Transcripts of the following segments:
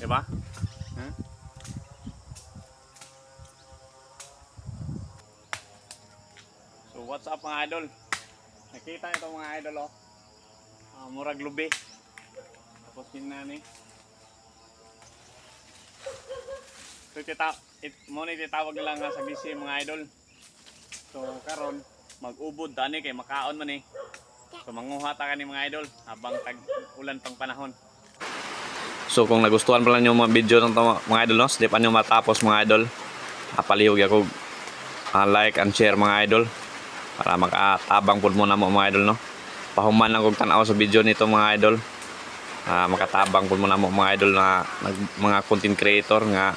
di ba? Hmm? So what's up mga idol? Nakita nyo ito mga idol oh. Murag lubi. Tapos yun na ni. So muna ititawag nila nga sa gisi mga idol. So karon mag-ubod tani kay makaon man eh. So manguha ta kani mga idol habang tag-ulan pang panahon. So kung nagustuhan pala nyo mga video ng mga idol no, di pa nyo matapos mga idol, palihog ako like and share mga idol para makatabang po muna mo mga idol no. Pahuman lang kung tanaw sa video nito mga idol, makatabang po muna mo mga idol na mga content creator nga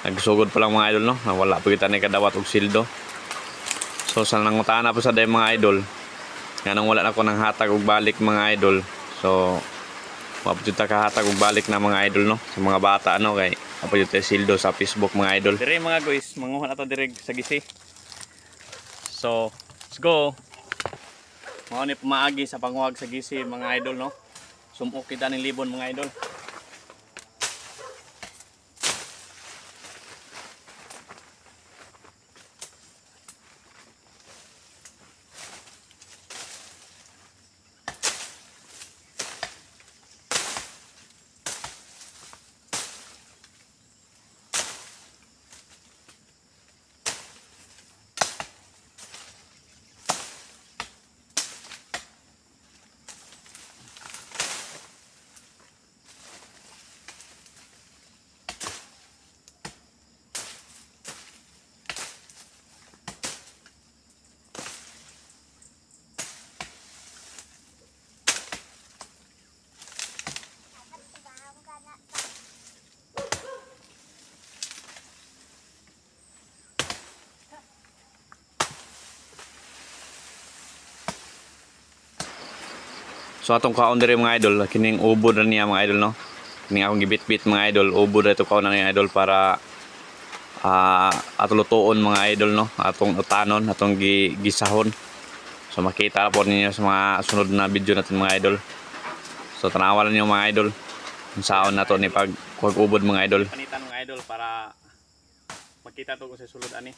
nagsugod pa lang mga idol no, na wala po kita ni kadawat og sildo. So sa nangutana po sa day mga idol nga nang wala na ko nang hatag og balik mga idol, so mapujuta kahatag og balik na mga idol no sa mga bata ano kay mapujuta sildo sa Facebook mga idol. Dire mga guys, manguha na to dire sa gisi. So let's go. Mao ni pumaagi sa panguhag sa gisi mga idol no. Sumok kita ning libon mga idol. So atong kaon dire mga idol, kining ubod na niya mga idol no. Kining akong gibit-bit mga idol, ubod na ito kaon na niya idol para atulutuon mga idol no. Atong utanon, atong gisahon. So makita po ninyo sa mga sunod na video natin mga idol. So tanawan niyo mga idol. Ang saon na to ni pag ubod mga idol. Panitan mga idol para makita to kung sa sulod ani.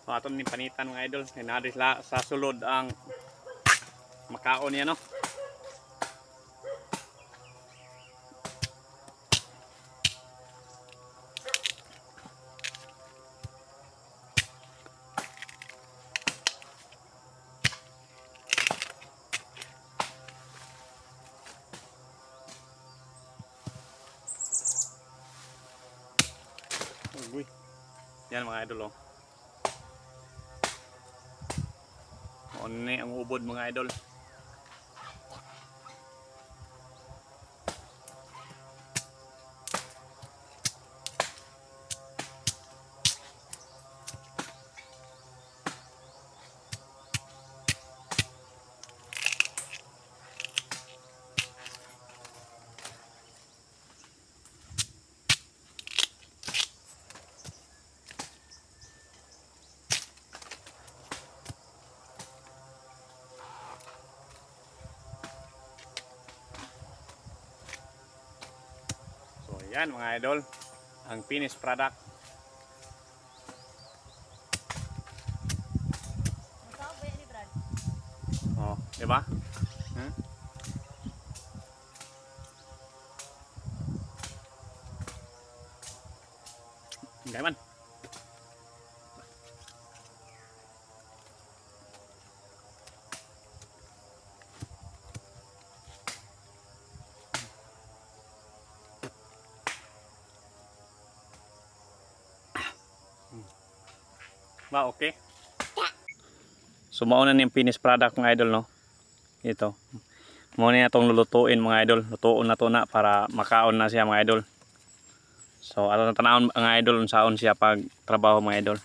So aton ni panitan mga idol, hinadis la sa sulod ang makaon niya no. Uy. Yan mga idol oh. Ni ang ubod mga idol. Yan mga idol, ang finished product. Oh, di ba? Gaya man. Ba, okay. So mauna na yung finished product mga idol, no? Ito. Muna na itong lulutuin mga idol. Lutuon na to na para makaon na siya mga idol. So ato na tanawon mga idol unsaon siya pag trabaho mga idol.